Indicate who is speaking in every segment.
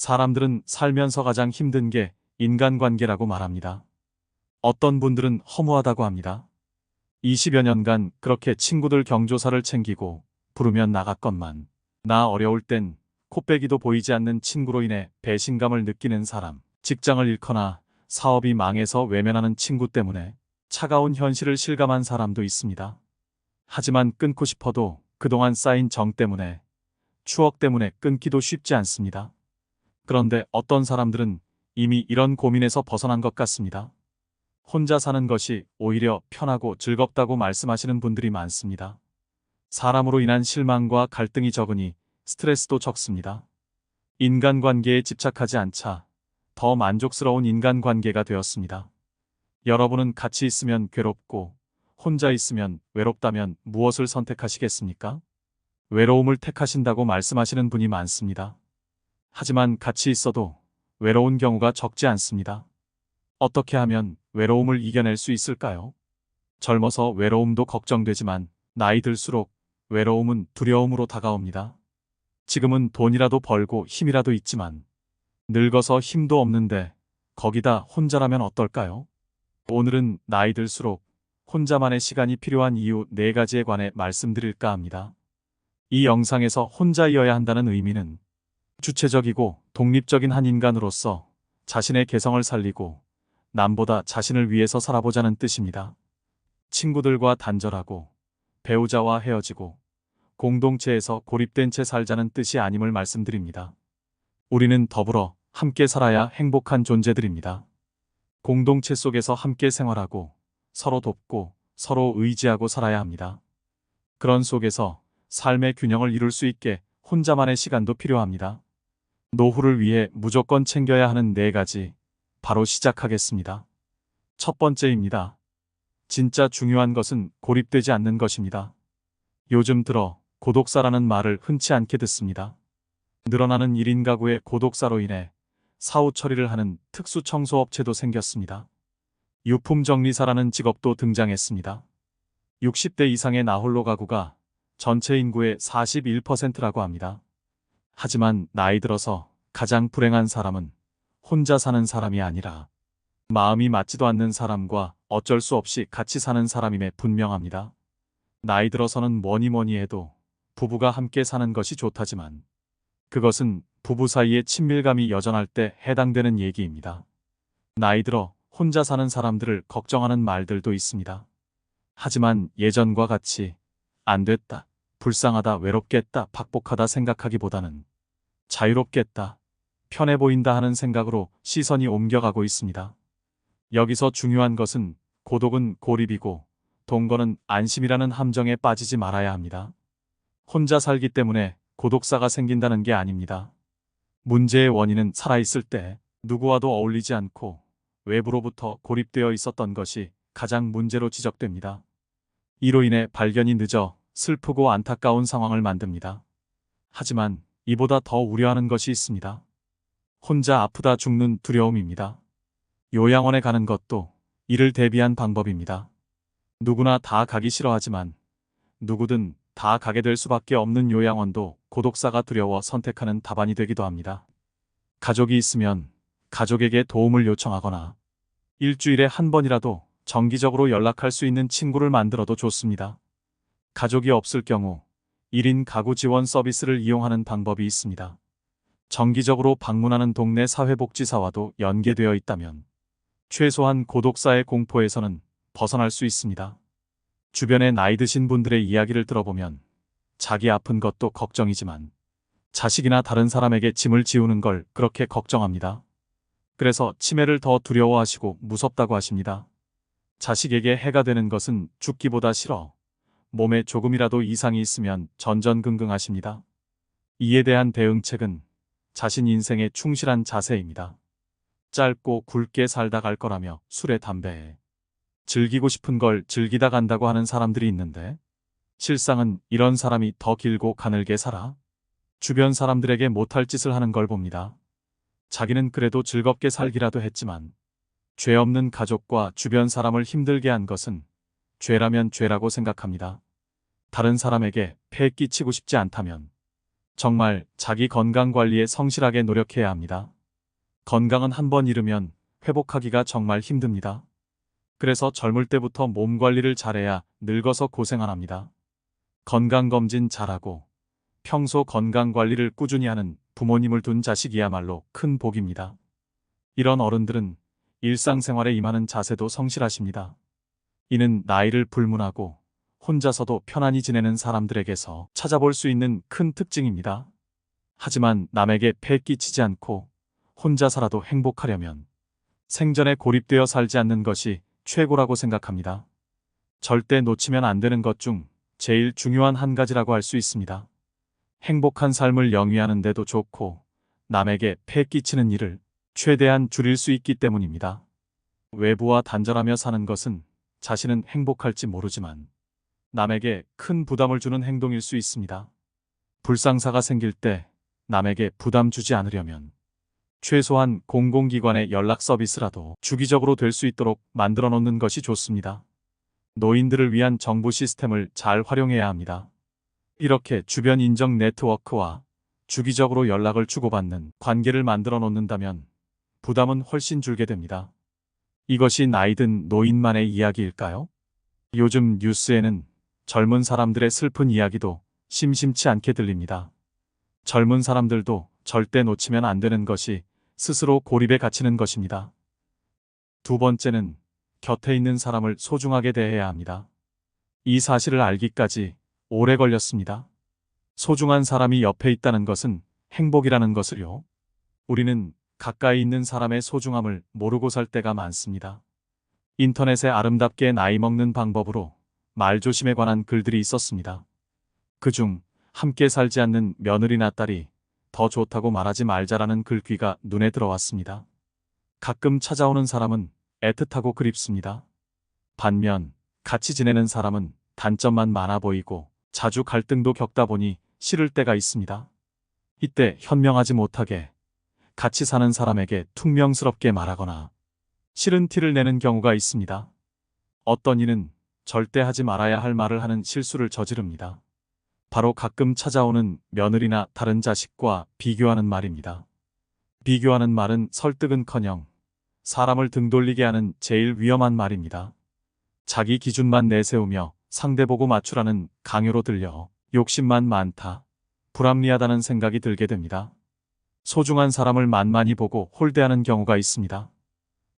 Speaker 1: 사람들은 살면서 가장 힘든 게 인간관계라고 말합니다. 어떤 분들은 허무하다고 합니다. 20여 년간 그렇게 친구들 경조사를 챙기고 부르면 나갔건만 나 어려울 땐 코빼기도 보이지 않는 친구로 인해 배신감을 느끼는 사람, 직장을 잃거나 사업이 망해서 외면하는 친구 때문에 차가운 현실을 실감한 사람도 있습니다. 하지만 끊고 싶어도 그동안 쌓인 정 때문에, 추억 때문에 끊기도 쉽지 않습니다. 그런데 어떤 사람들은 이미 이런 고민에서 벗어난 것 같습니다. 혼자 사는 것이 오히려 편하고 즐겁다고 말씀하시는 분들이 많습니다. 사람으로 인한 실망과 갈등이 적으니 스트레스도 적습니다. 인간관계에 집착하지 않자 더 만족스러운 인간관계가 되었습니다. 여러분은 같이 있으면 괴롭고 혼자 있으면 외롭다면 무엇을 선택하시겠습니까? 외로움을 택하신다고 말씀하시는 분이 많습니다. 하지만 같이 있어도 외로운 경우가 적지 않습니다. 어떻게 하면 외로움을 이겨낼 수 있을까요? 젊어서 외로움도 걱정되지만 나이 들수록 외로움은 두려움으로 다가옵니다. 지금은 돈이라도 벌고 힘이라도 있지만 늙어서 힘도 없는데 거기다 혼자라면 어떨까요? 오늘은 나이 들수록 혼자만의 시간이 필요한 이유 4가지에 관해 말씀드릴까 합니다. 이 영상에서 혼자이어야 한다는 의미는 주체적이고 독립적인 한 인간으로서 자신의 개성을 살리고 남보다 자신을 위해서 살아보자는 뜻입니다. 친구들과 단절하고 배우자와 헤어지고 공동체에서 고립된 채 살자는 뜻이 아님을 말씀드립니다. 우리는 더불어 함께 살아야 행복한 존재들입니다. 공동체 속에서 함께 생활하고 서로 돕고 서로 의지하고 살아야 합니다. 그런 속에서 삶의 균형을 이룰 수 있게 혼자만의 시간도 필요합니다. 노후를 위해 무조건 챙겨야 하는 4가지, 바로 시작하겠습니다. 첫 번째입니다. 진짜 중요한 것은 고립되지 않는 것입니다. 요즘 들어 고독사라는 말을 흔치 않게 듣습니다. 늘어나는 1인 가구의 고독사로 인해 사후 처리를 하는 특수 청소업체도 생겼습니다. 유품정리사라는 직업도 등장했습니다. 60대 이상의 나홀로 가구가 전체 인구의 41%라고 합니다. 하지만 나이 들어서 가장 불행한 사람은 혼자 사는 사람이 아니라 마음이 맞지도 않는 사람과 어쩔 수 없이 같이 사는 사람임에 분명합니다. 나이 들어서는 뭐니 해도 부부가 함께 사는 것이 좋다지만 그것은 부부 사이의 친밀감이 여전할 때 해당되는 얘기입니다. 나이 들어 혼자 사는 사람들을 걱정하는 말들도 있습니다. 하지만 예전과 같이 안 됐다, 불쌍하다, 외롭겠다, 박복하다 생각하기보다는 자유롭겠다, 편해 보인다 하는 생각으로 시선이 옮겨가고 있습니다. 여기서 중요한 것은 고독은 고립이고 동거는 안심이라는 함정에 빠지지 말아야 합니다. 혼자 살기 때문에 고독사가 생긴다는 게 아닙니다. 문제의 원인은 살아있을 때 누구와도 어울리지 않고 외부로부터 고립되어 있었던 것이 가장 문제로 지적됩니다. 이로 인해 발견이 늦어 슬프고 안타까운 상황을 만듭니다. 하지만 이보다 더 우려하는 것이 있습니다. 혼자 아프다 죽는 두려움입니다. 요양원에 가는 것도 이를 대비한 방법입니다. 누구나 다 가기 싫어하지만 누구든 다 가게 될 수밖에 없는 요양원도 고독사가 두려워 선택하는 답안이 되기도 합니다. 가족이 있으면 가족에게 도움을 요청하거나 일주일에 한 번이라도 정기적으로 연락할 수 있는 친구를 만들어도 좋습니다. 가족이 없을 경우 1인 가구 지원 서비스를 이용하는 방법이 있습니다. 정기적으로 방문하는 동네 사회복지사와도 연계되어 있다면 최소한 고독사의 공포에서는 벗어날 수 있습니다. 주변에 나이 드신 분들의 이야기를 들어보면 자기 아픈 것도 걱정이지만 자식이나 다른 사람에게 짐을 지우는 걸 그렇게 걱정합니다. 그래서 치매를 더 두려워하시고 무섭다고 하십니다. 자식에게 해가 되는 것은 죽기보다 싫어 몸에 조금이라도 이상이 있으면 전전긍긍하십니다. 이에 대한 대응책은 자신 인생에 충실한 자세입니다. 짧고 굵게 살다 갈 거라며 술에 담배에 즐기고 싶은 걸 즐기다 간다고 하는 사람들이 있는데 실상은 이런 사람이 더 길고 가늘게 살아 주변 사람들에게 못할 짓을 하는 걸 봅니다. 자기는 그래도 즐겁게 살기라도 했지만 죄 없는 가족과 주변 사람을 힘들게 한 것은 죄라면 죄라고 생각합니다. 다른 사람에게 폐 끼치고 싶지 않다면 정말 자기 건강 관리에 성실하게 노력해야 합니다. 건강은 한 번 잃으면 회복하기가 정말 힘듭니다. 그래서 젊을 때부터 몸 관리를 잘해야 늙어서 고생 안 합니다. 건강검진 잘하고 평소 건강 관리를 꾸준히 하는 부모님을 둔 자식이야말로 큰 복입니다. 이런 어른들은 일상생활에 임하는 자세도 성실하십니다. 이는 나이를 불문하고 혼자서도 편안히 지내는 사람들에게서 찾아볼 수 있는 큰 특징입니다. 하지만 남에게 폐 끼치지 않고 혼자 살아도 행복하려면 생전에 고립되어 살지 않는 것이 최고라고 생각합니다. 절대 놓치면 안 되는 것 중 제일 중요한 한 가지라고 할 수 있습니다. 행복한 삶을 영위하는 데도 좋고 남에게 폐 끼치는 일을 최대한 줄일 수 있기 때문입니다. 외부와 단절하며 사는 것은 자신은 행복할지 모르지만 남에게 큰 부담을 주는 행동일 수 있습니다. 불상사가 생길 때 남에게 부담 주지 않으려면 최소한 공공기관의 연락 서비스라도 주기적으로 될 수 있도록 만들어 놓는 것이 좋습니다. 노인들을 위한 정부 시스템을 잘 활용해야 합니다. 이렇게 주변 인정 네트워크와 주기적으로 연락을 주고받는 관계를 만들어 놓는다면 부담은 훨씬 줄게 됩니다. 이것이 나이든 노인만의 이야기일까요? 요즘 뉴스에는 젊은 사람들의 슬픈 이야기도 심심치 않게 들립니다. 젊은 사람들도 절대 놓치면 안 되는 것이 스스로 고립에 갇히는 것입니다. 두 번째는 곁에 있는 사람을 소중하게 대해야 합니다. 이 사실을 알기까지 오래 걸렸습니다. 소중한 사람이 옆에 있다는 것은 행복이라는 것을요. 우리는 가까이 있는 사람의 소중함을 모르고 살 때가 많습니다. 인터넷에 아름답게 나이 먹는 방법으로 말조심에 관한 글들이 있었습니다. 그중 함께 살지 않는 며느리나 딸이 더 좋다고 말하지 말자라는 글귀가 눈에 들어왔습니다. 가끔 찾아오는 사람은 애틋하고 그립습니다. 반면 같이 지내는 사람은 단점만 많아 보이고 자주 갈등도 겪다 보니 싫을 때가 있습니다. 이때 현명하지 못하게 같이 사는 사람에게 퉁명스럽게 말하거나 싫은 티를 내는 경우가 있습니다. 어떤 이는 절대 하지 말아야 할 말을 하는 실수를 저지릅니다. 바로 가끔 찾아오는 며느리나 다른 자식과 비교하는 말입니다. 비교하는 말은 설득은커녕 사람을 등 돌리게 하는 제일 위험한 말입니다. 자기 기준만 내세우며 상대 보고 맞추라는 강요로 들려 욕심만 많다, 불합리하다는 생각이 들게 됩니다. 소중한 사람을 만만히 보고 홀대하는 경우가 있습니다.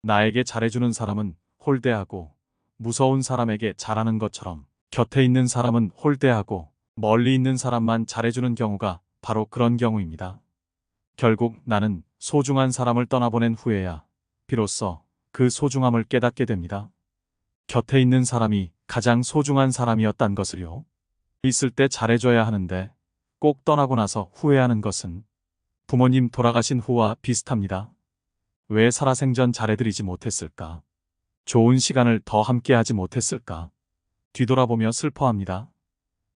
Speaker 1: 나에게 잘해주는 사람은 홀대하고 무서운 사람에게 잘하는 것처럼 곁에 있는 사람은 홀대하고 멀리 있는 사람만 잘해주는 경우가 바로 그런 경우입니다. 결국 나는 소중한 사람을 떠나보낸 후에야 비로소 그 소중함을 깨닫게 됩니다. 곁에 있는 사람이 가장 소중한 사람이었단 것을요. 있을 때 잘해줘야 하는데 꼭 떠나고 나서 후회하는 것은 부모님 돌아가신 후와 비슷합니다. 왜 살아생전 잘해드리지 못했을까? 좋은 시간을 더 함께하지 못했을까? 뒤돌아보며 슬퍼합니다.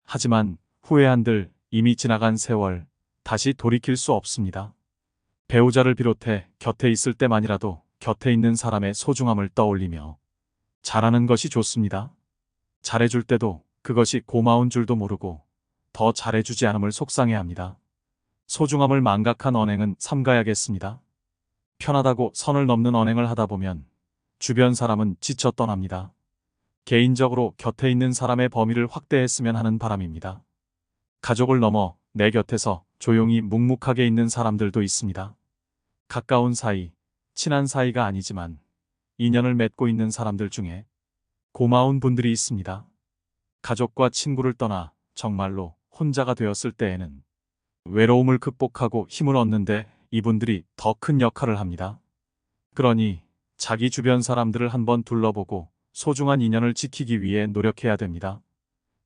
Speaker 1: 하지만 후회한들 이미 지나간 세월 다시 돌이킬 수 없습니다. 배우자를 비롯해 곁에 있을 때만이라도 곁에 있는 사람의 소중함을 떠올리며 잘하는 것이 좋습니다. 잘해줄 때도 그것이 고마운 줄도 모르고 더 잘해주지 않음을 속상해합니다. 소중함을 망각한 언행은 삼가야겠습니다. 편하다고 선을 넘는 언행을 하다 보면 주변 사람은 지쳐 떠납니다. 개인적으로 곁에 있는 사람의 범위를 확대했으면 하는 바람입니다. 가족을 넘어 내 곁에서 조용히 묵묵하게 있는 사람들도 있습니다. 가까운 사이, 친한 사이가 아니지만 인연을 맺고 있는 사람들 중에 고마운 분들이 있습니다. 가족과 친구를 떠나 정말로 혼자가 되었을 때에는 외로움을 극복하고 힘을 얻는데 이분들이 더 큰 역할을 합니다. 그러니 자기 주변 사람들을 한번 둘러보고 소중한 인연을 지키기 위해 노력해야 됩니다.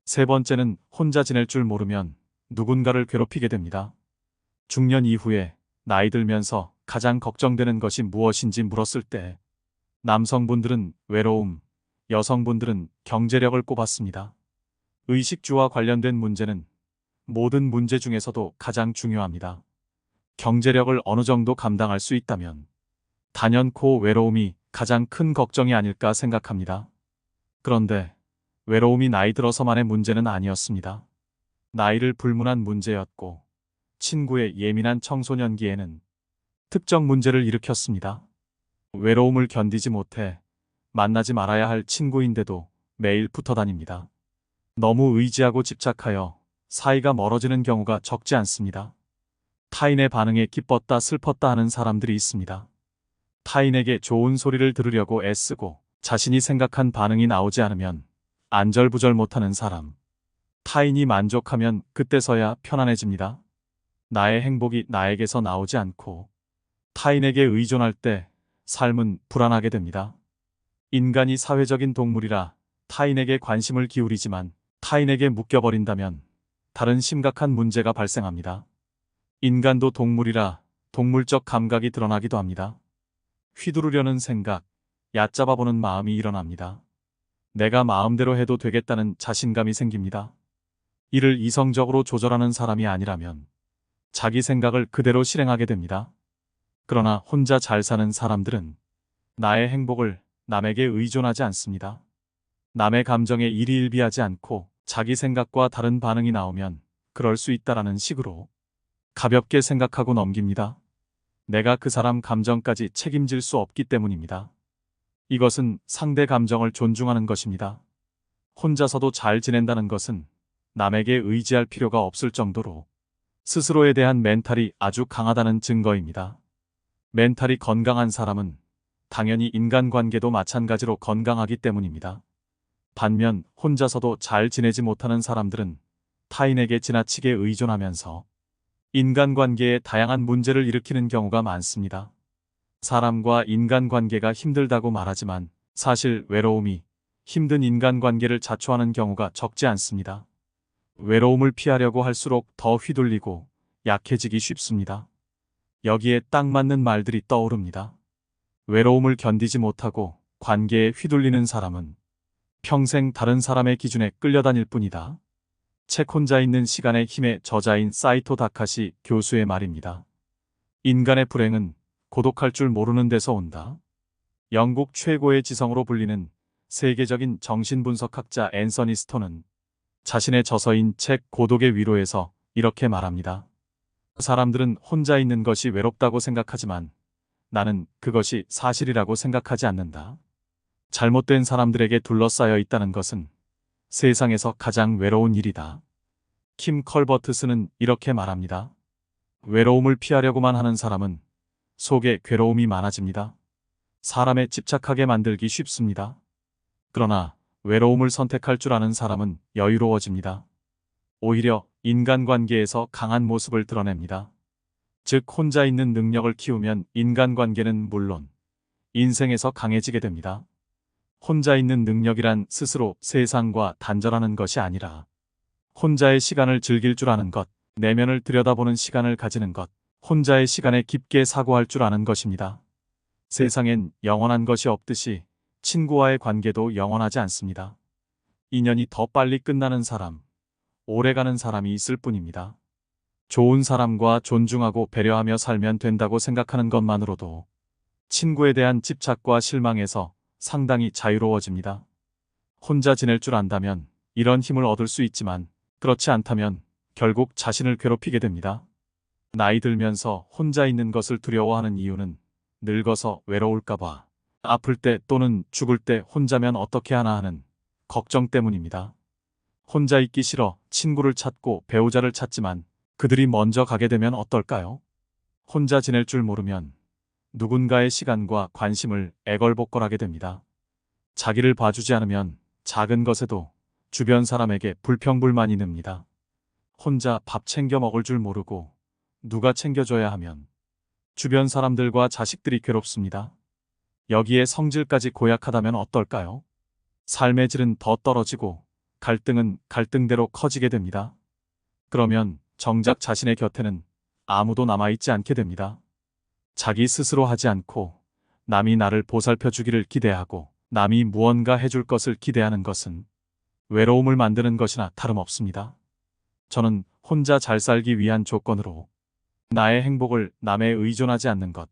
Speaker 1: 세 번째는 혼자 지낼 줄 모르면 누군가를 괴롭히게 됩니다. 중년 이후에 나이 들면서 가장 걱정되는 것이 무엇인지 물었을 때 남성분들은 외로움, 여성분들은 경제력을 꼽았습니다. 의식주와 관련된 문제는 모든 문제 중에서도 가장 중요합니다. 경제력을 어느 정도 감당할 수 있다면 단연코 외로움이 가장 큰 걱정이 아닐까 생각합니다. 그런데 외로움이 나이 들어서만의 문제는 아니었습니다. 나이를 불문한 문제였고 친구의 예민한 청소년기에는 특정 문제를 일으켰습니다. 외로움을 견디지 못해 만나지 말아야 할 친구인데도 매일 붙어 다닙니다. 너무 의지하고 집착하여 사이가 멀어지는 경우가 적지 않습니다. 타인의 반응에 기뻤다 슬펐다 하는 사람들이 있습니다. 타인에게 좋은 소리를 들으려고 애쓰고 자신이 생각한 반응이 나오지 않으면 안절부절 못하는 사람. 타인이 만족하면 그때서야 편안해집니다. 나의 행복이 나에게서 나오지 않고 타인에게 의존할 때 삶은 불안하게 됩니다. 인간이 사회적인 동물이라 타인에게 관심을 기울이지만 타인에게 묶여버린다면 다른 심각한 문제가 발생합니다. 인간도 동물이라 동물적 감각이 드러나기도 합니다. 휘두르려는 생각, 얕잡아보는 마음이 일어납니다. 내가 마음대로 해도 되겠다는 자신감이 생깁니다. 이를 이성적으로 조절하는 사람이 아니라면 자기 생각을 그대로 실행하게 됩니다. 그러나 혼자 잘 사는 사람들은 나의 행복을 남에게 의존하지 않습니다. 남의 감정에 일희일비하지 않고 자기 생각과 다른 반응이 나오면 그럴 수 있다라는 식으로 가볍게 생각하고 넘깁니다. 내가 그 사람 감정까지 책임질 수 없기 때문입니다. 이것은 상대 감정을 존중하는 것입니다. 혼자서도 잘 지낸다는 것은 남에게 의지할 필요가 없을 정도로 스스로에 대한 멘탈이 아주 강하다는 증거입니다. 멘탈이 건강한 사람은 당연히 인간관계도 마찬가지로 건강하기 때문입니다. 반면 혼자서도 잘 지내지 못하는 사람들은 타인에게 지나치게 의존하면서 인간관계에 다양한 문제를 일으키는 경우가 많습니다. 사람과 인간관계가 힘들다고 말하지만 사실 외로움이 힘든 인간관계를 자초하는 경우가 적지 않습니다. 외로움을 피하려고 할수록 더 휘둘리고 약해지기 쉽습니다. 여기에 딱 맞는 말들이 떠오릅니다. 외로움을 견디지 못하고 관계에 휘둘리는 사람은 평생 다른 사람의 기준에 끌려다닐 뿐이다. 책 혼자 있는 시간의 힘의 저자인 사이토 다카시 교수의 말입니다. 인간의 불행은 고독할 줄 모르는 데서 온다. 영국 최고의 지성으로 불리는 세계적인 정신분석학자 앤서니 스톤은 자신의 저서인 책 고독의 위로에서 이렇게 말합니다. 사람들은 혼자 있는 것이 외롭다고 생각하지만 나는 그것이 사실이라고 생각하지 않는다. 잘못된 사람들에게 둘러싸여 있다는 것은 세상에서 가장 외로운 일이다. 킴 컬버트스는 이렇게 말합니다. 외로움을 피하려고만 하는 사람은 속에 괴로움이 많아집니다. 사람에 집착하게 만들기 쉽습니다. 그러나 외로움을 선택할 줄 아는 사람은 여유로워집니다. 오히려 인간관계에서 강한 모습을 드러냅니다. 즉 혼자 있는 능력을 키우면 인간관계는 물론 인생에서 강해지게 됩니다. 혼자 있는 능력이란 스스로 세상과 단절하는 것이 아니라 혼자의 시간을 즐길 줄 아는 것, 내면을 들여다보는 시간을 가지는 것, 혼자의 시간에 깊게 사고할 줄 아는 것입니다. 세상엔 영원한 것이 없듯이 친구와의 관계도 영원하지 않습니다. 인연이 더 빨리 끝나는 사람, 오래가는 사람이 있을 뿐입니다. 좋은 사람과 존중하고 배려하며 살면 된다고 생각하는 것만으로도 친구에 대한 집착과 실망에서 상당히 자유로워집니다. 혼자 지낼 줄 안다면 이런 힘을 얻을 수 있지만 그렇지 않다면 결국 자신을 괴롭히게 됩니다. 나이 들면서 혼자 있는 것을 두려워하는 이유는 늙어서 외로울까봐, 아플 때 또는 죽을 때 혼자면 어떻게 하나 하는 걱정 때문입니다. 혼자 있기 싫어 친구를 찾고 배우자를 찾지만 그들이 먼저 가게 되면 어떨까요? 혼자 지낼 줄 모르면 누군가의 시간과 관심을 애걸복걸하게 됩니다. 자기를 봐주지 않으면 작은 것에도 주변 사람에게 불평불만이 늡니다. 혼자 밥 챙겨 먹을 줄 모르고 누가 챙겨줘야 하면 주변 사람들과 자식들이 괴롭습니다. 여기에 성질까지 고약하다면 어떨까요? 삶의 질은 더 떨어지고 갈등은 갈등대로 커지게 됩니다. 그러면 정작 자신의 곁에는 아무도 남아있지 않게 됩니다. 자기 스스로 하지 않고 남이 나를 보살펴 주기를 기대하고 남이 무언가 해줄 것을 기대하는 것은 외로움을 만드는 것이나 다름없습니다. 저는 혼자 잘 살기 위한 조건으로 나의 행복을 남에 의존하지 않는 것,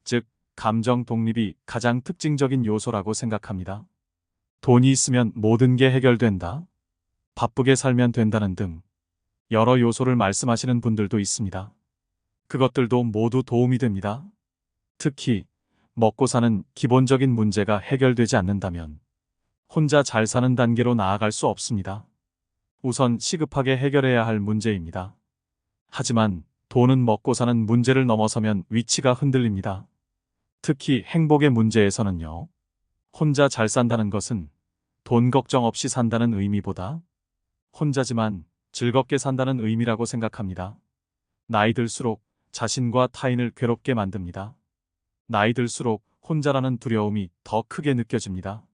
Speaker 1: 즉 감정 독립이 가장 특징적인 요소라고 생각합니다. 돈이 있으면 모든 게 해결된다. 바쁘게 살면 된다는 등 여러 요소를 말씀하시는 분들도 있습니다. 그것들도 모두 도움이 됩니다. 특히 먹고 사는 기본적인 문제가 해결되지 않는다면 혼자 잘 사는 단계로 나아갈 수 없습니다. 우선 시급하게 해결해야 할 문제입니다. 하지만 돈은 먹고 사는 문제를 넘어서면 위치가 흔들립니다. 특히 행복의 문제에서는요. 혼자 잘 산다는 것은 돈 걱정 없이 산다는 의미보다 혼자지만 즐겁게 산다는 의미라고 생각합니다. 나이 들수록 자신과 타인을 괴롭게 만듭니다. 나이 들수록 혼자라는 두려움이 더 크게 느껴집니다.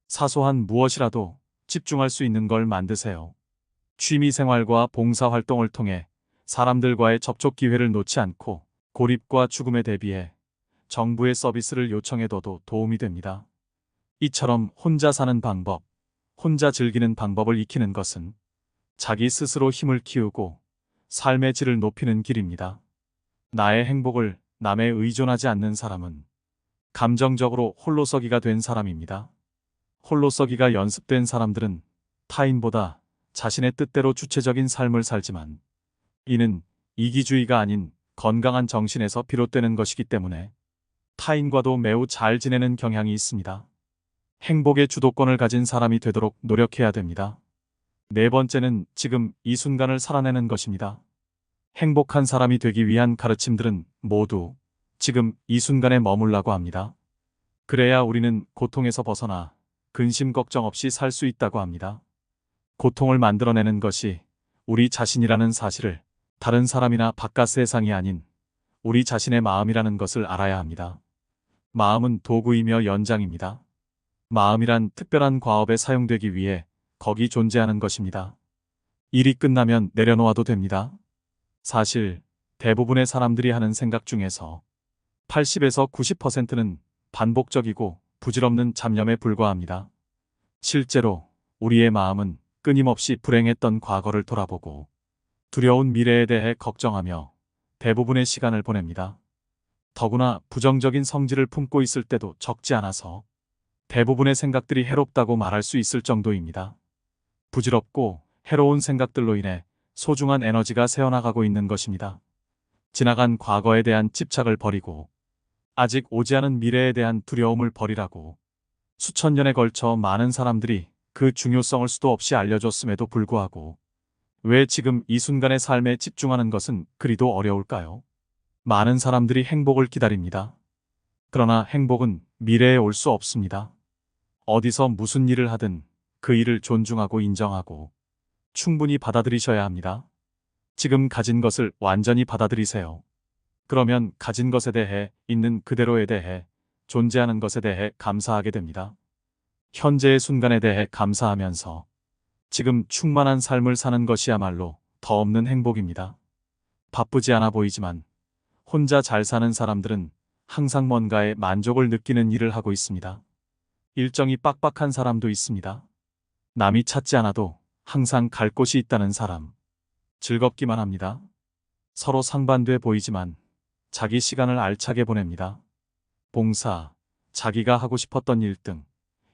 Speaker 1: 사소한 무엇이라도 집중할 수 있는 걸 만드세요. 취미 생활과 봉사 활동을 통해 사람들과의 접촉 기회를 놓지 않고 고립과 죽음에 대비해 정부의 서비스를 요청해둬도 도움이 됩니다. 이처럼 혼자 사는 방법, 혼자 즐기는 방법을 익히는 것은 자기 스스로 힘을 키우고 삶의 질을 높이는 길입니다. 나의 행복을 남에 의존하지 않는 사람은 감정적으로 홀로서기가 된 사람입니다. 홀로서기가 연습된 사람들은 타인보다 자신의 뜻대로 주체적인 삶을 살지만 이는 이기주의가 아닌 건강한 정신에서 비롯되는 것이기 때문에 타인과도 매우 잘 지내는 경향이 있습니다. 행복의 주도권을 가진 사람이 되도록 노력해야 됩니다. 네 번째는 지금 이 순간을 살아내는 것입니다. 행복한 사람이 되기 위한 가르침들은 모두 지금 이 순간에 머물라고 합니다. 그래야 우리는 고통에서 벗어나 근심 걱정 없이 살 수 있다고 합니다. 고통을 만들어내는 것이 우리 자신이라는 사실을 다른 사람이나 바깥 세상이 아닌 우리 자신의 마음이라는 것을 알아야 합니다. 마음은 도구이며 연장입니다. 마음이란 특별한 과업에 사용되기 위해 거기 존재하는 것입니다. 일이 끝나면 내려놓아도 됩니다. 사실 대부분의 사람들이 하는 생각 중에서 80에서 90%는 반복적이고 부질없는 잡념에 불과합니다. 실제로 우리의 마음은 끊임없이 불행했던 과거를 돌아보고 두려운 미래에 대해 걱정하며 대부분의 시간을 보냅니다. 더구나 부정적인 성질을 품고 있을 때도 적지 않아서 대부분의 생각들이 해롭다고 말할 수 있을 정도입니다. 부질없고 해로운 생각들로 인해 소중한 에너지가 새어나가고 있는 것입니다. 지나간 과거에 대한 집착을 버리고 아직 오지 않은 미래에 대한 두려움을 버리라고 수천 년에 걸쳐 많은 사람들이 그 중요성을 수도 없이 알려줬음에도 불구하고 왜 지금 이 순간의 삶에 집중하는 것은 그리도 어려울까요? 많은 사람들이 행복을 기다립니다. 그러나 행복은 미래에 올 수 없습니다. 어디서 무슨 일을 하든 그 일을 존중하고 인정하고 충분히 받아들이셔야 합니다. 지금 가진 것을 완전히 받아들이세요. 그러면 가진 것에 대해, 있는 그대로에 대해, 존재하는 것에 대해 감사하게 됩니다. 현재의 순간에 대해 감사하면서 지금 충만한 삶을 사는 것이야말로 더 없는 행복입니다. 바쁘지 않아 보이지만 혼자 잘 사는 사람들은 항상 뭔가에 만족을 느끼는 일을 하고 있습니다. 일정이 빡빡한 사람도 있습니다. 남이 찾지 않아도 항상 갈 곳이 있다는 사람. 즐겁기만 합니다. 서로 상반돼 보이지만 자기 시간을 알차게 보냅니다. 봉사, 자기가 하고 싶었던 일 등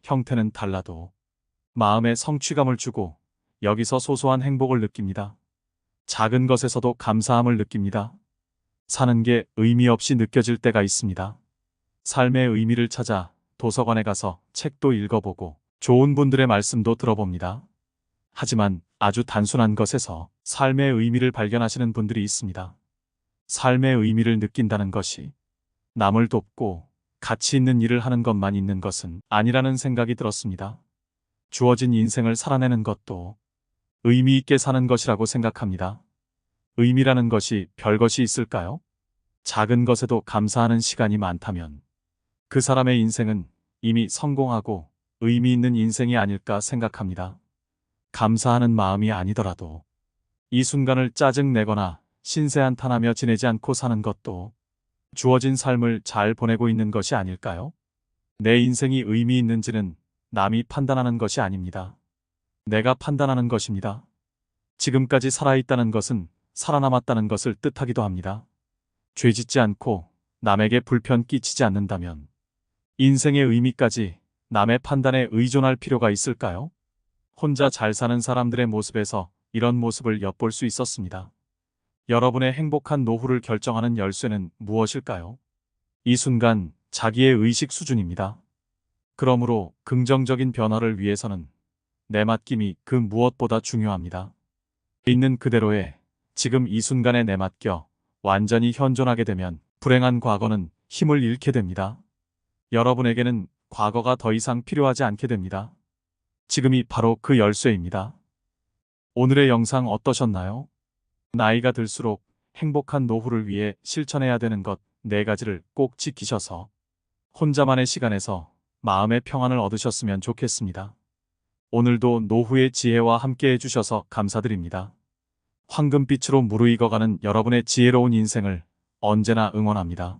Speaker 1: 형태는 달라도 마음에 성취감을 주고 여기서 소소한 행복을 느낍니다. 작은 것에서도 감사함을 느낍니다. 사는 게 의미 없이 느껴질 때가 있습니다. 삶의 의미를 찾아 도서관에 가서 책도 읽어보고 좋은 분들의 말씀도 들어봅니다. 하지만 아주 단순한 것에서 삶의 의미를 발견하시는 분들이 있습니다. 삶의 의미를 느낀다는 것이 남을 돕고 가치 있는 일을 하는 것만 있는 것은 아니라는 생각이 들었습니다. 주어진 인생을 살아내는 것도 의미 있게 사는 것이라고 생각합니다. 의미라는 것이 별것이 있을까요? 작은 것에도 감사하는 시간이 많다면 그 사람의 인생은 이미 성공하고 의미 있는 인생이 아닐까 생각합니다. 감사하는 마음이 아니더라도 이 순간을 짜증내거나 신세한탄하며 지내지 않고 사는 것도 주어진 삶을 잘 보내고 있는 것이 아닐까요? 내 인생이 의미 있는지는 남이 판단하는 것이 아닙니다. 내가 판단하는 것입니다. 지금까지 살아있다는 것은 살아남았다는 것을 뜻하기도 합니다. 죄짓지 않고 남에게 불편 끼치지 않는다면 인생의 의미까지 남의 판단에 의존할 필요가 있을까요? 혼자 잘 사는 사람들의 모습에서 이런 모습을 엿볼 수 있었습니다. 여러분의 행복한 노후를 결정하는 열쇠는 무엇일까요? 이 순간 자기의 의식 수준입니다. 그러므로 긍정적인 변화를 위해서는 내 맡김이 그 무엇보다 중요합니다. 있는 그대로의 지금 이 순간에 내맡겨 완전히 현존하게 되면 불행한 과거는 힘을 잃게 됩니다. 여러분에게는 과거가 더 이상 필요하지 않게 됩니다. 지금이 바로 그 열쇠입니다. 오늘의 영상 어떠셨나요? 나이가 들수록 행복한 노후를 위해 실천해야 되는 것 4가지를 꼭 지키셔서 혼자만의 시간에서 마음의 평안을 얻으셨으면 좋겠습니다. 오늘도 노후의 지혜와 함께 해주셔서 감사드립니다. 황금빛으로 무르익어가는 여러분의 지혜로운 인생을 언제나 응원합니다.